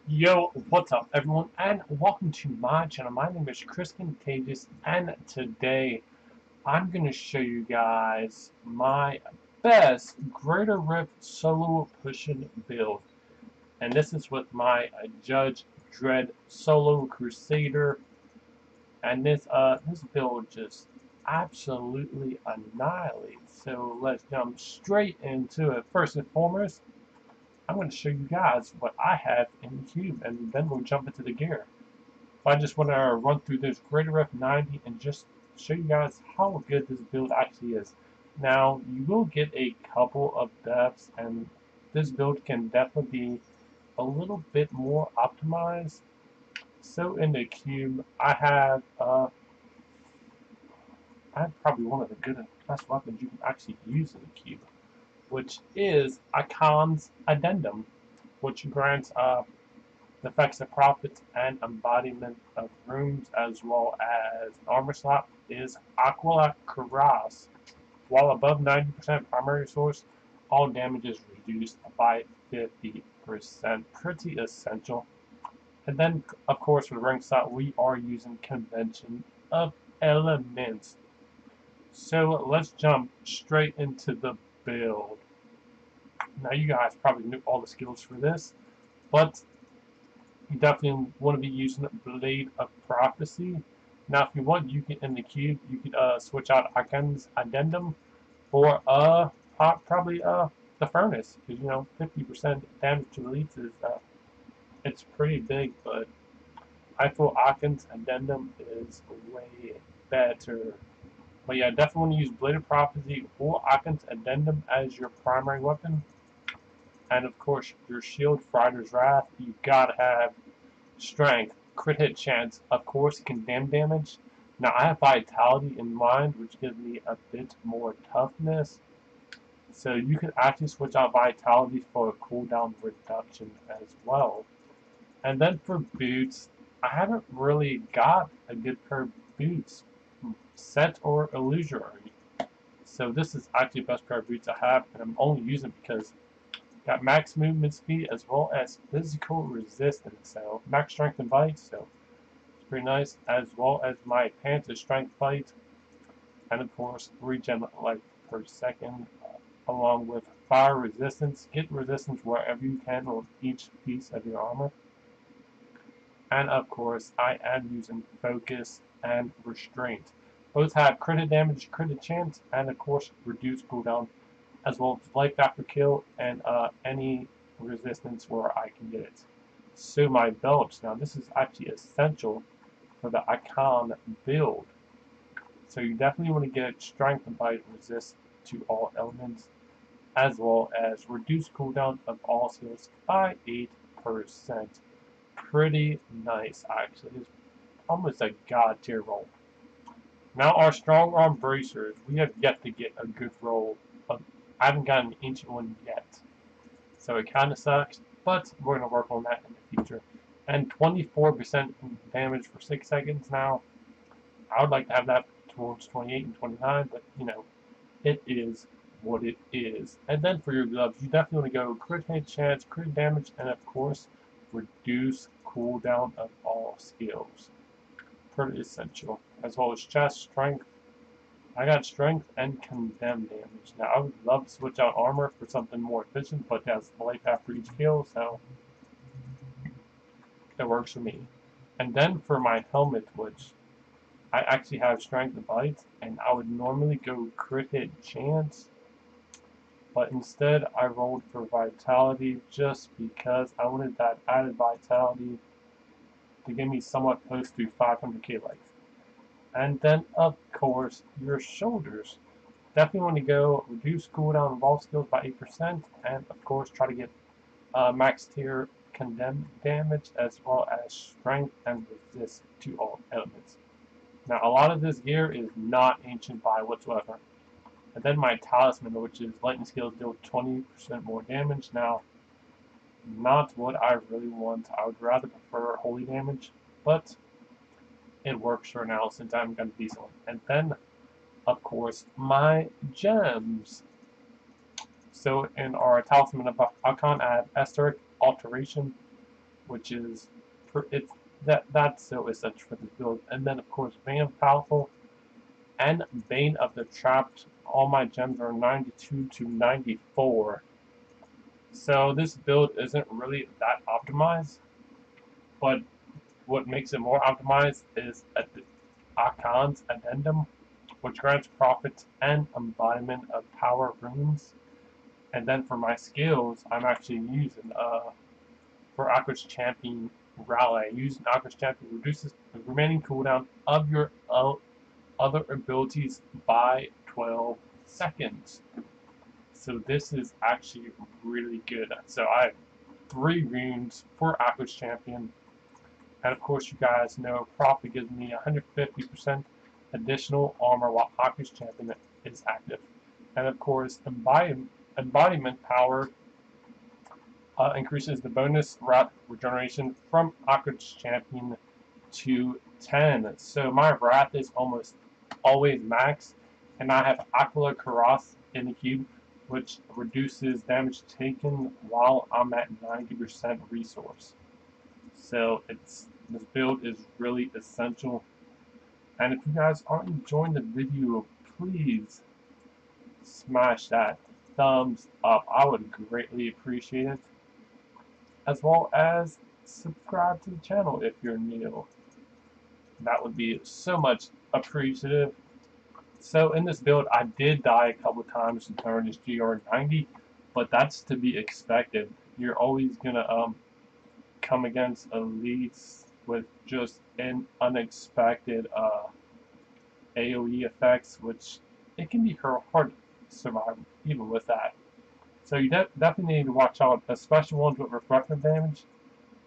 Yo, what's up everyone, and welcome to my channel. My name is Chris Contagious, and today I'm going to show you guys my best Greater Rift solo pushing build. And this is with my Judge Dredd Solo Crusader. And this build just absolutely annihilates. So let's jump straight into it. First and foremost, I'm going to show you guys what I have in the cube, and then we'll jump into the gear. I just want to run through this Greater F90 and just show you guys how good this build actually is. Now, you will get a couple of buffs, and this build can definitely be a little bit more optimized. So in the cube, I have probably one of the good and best weapons you can actually use in the cube, which is Icon's Addendum, which grants the effects of profits and embodiment of rooms, as well as armor slot, is Aquila Cuirass. While above 90% primary source, all damage is reduced by 50%. Pretty essential. And then, of course, for the rank slot, we are using Convention of Elements. So let's jump straight into the build. Now, you guys probably knew all the skills for this, but you definitely want to be using Blade of Prophecy. Now, if you want, you can in the cube, you could switch out Icon's Addendum for probably the Furnace, because 50% damage to elites is it's pretty big, but I feel Icon's Addendum is way better. But yeah, definitely want to use Blade of Prophecy or Icon's Addendum as your primary weapon. And of course, your shield, Frider's Wrath, you gotta have strength, crit hit chance, of course, condemn damage. Now I have vitality in mind, which gives me a bit more toughness. So you can actually switch out vitality for a cooldown reduction as well. And then for boots, I haven't really got a good pair of boots, set or illusory. So this is actually the best pair of boots I have, and I'm only using it because got max movement speed as well as physical resistance. So max strength and bite, so it's pretty nice. As well as my pants is strength bite, and of course regen life per second, along with fire resistance. Get resistance wherever you can on each piece of your armor. And of course, I am using focus and restraint. Both have crit damage, crit chance, and of course reduced cooldown, as well as life after kill and any resistance where I can get it. So my belts, now this is actually essential for the Icon build. So you definitely want to get strength and bite resist to all elements, as well as reduce cooldown of all skills by 8%. Pretty nice actually. It's almost a god tier roll. Now our strong arm bracers, we have yet to get a good roll. I haven't gotten an ancient one yet. So it kind of sucks, but we're going to work on that in the future. And 24% damage for 6 seconds now. I would like to have that towards 28 and 29, but it is what it is. And then for your gloves, you definitely want to go crit hit chance, crit damage, and of course, reduce cooldown of all skills. Pretty essential. As well as chest, strength. I got strength and condemn damage. Now I would love to switch out armor for something more efficient, but that's life after each kill, so it works for me. And then for my helmet, which I actually have strength and bite, and I would normally go crit hit chance, but instead I rolled for vitality just because I wanted that added vitality to give me somewhat close to 500k life. And then of course your shoulders. Definitely want to go reduce cooldown of all skills by 8%, and of course try to get max tier condemned damage as well as strength and resist to all elements. Now a lot of this gear is not ancient buy whatsoever. And then my talisman, which is lightning skills, deal 20% more damage. Now, not what I really want. I would rather prefer holy damage, but it works for now since I'm going to be decent. And then, of course, my gems. So in our talisman of Icon, I have Esoteric Alteration, which is that's so essential for this build. And then of course Bane of Powerful and Bane of the Trapped. All my gems are 92 to 94. So this build isn't really that optimized, but what makes it more optimized is Akan's Addendum, which grants profits and embodiment of power runes. And then for my skills, I'm actually using for Aqua's Champion Rally. Using Aqua's Champion reduces the remaining cooldown of your other abilities by 12 seconds. So this is actually really good. So I have 3 runes for Aqua's Champion. And of course you guys know Profit gives me 150% additional armor while Aqua's Champion is active. And of course Embodiment Power increases the bonus wrath regeneration from Aqua's Champion to 10. So my wrath is almost always max, and I have Aquila Karas in the cube, which reduces damage taken while I'm at 90% resource. So this build is really essential. And if you guys aren't enjoying the video, please smash that thumbs up. I would greatly appreciate it. As well as subscribe to the channel if you're new. That would be so much appreciative. So in this build, I did die a couple times to turn this GR90, but that's to be expected. You're always gonna come against elites with just an unexpected AoE effects, which it can be hard to survive even with that. So you definitely need to watch out, especially ones with reflective damage.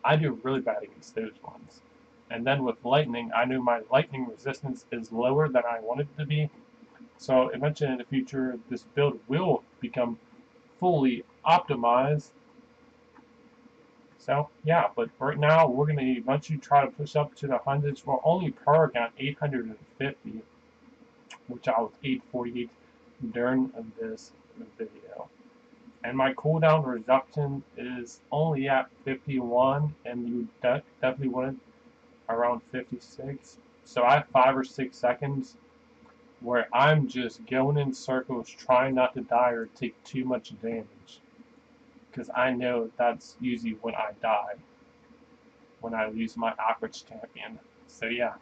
I do really bad against those ones. And then with lightning, I know my lightning resistance is lower than I want it to be. So eventually in the future, this build will become fully optimized. So yeah, but right now we're going to eventually try to push up to the hundreds. We're only perking at 850, which I was 848 during this video. And my cooldown reduction is only at 51, and you definitely want it around 56. So I have 5 or 6 seconds where I'm just going in circles trying not to die or take too much damage. Because I know that's usually when I die, when I lose my Aqua's Champion. So yeah.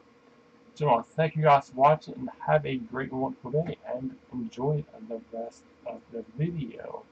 So thank you guys for watching, and have a great and wonderful day, and enjoy the rest of the video.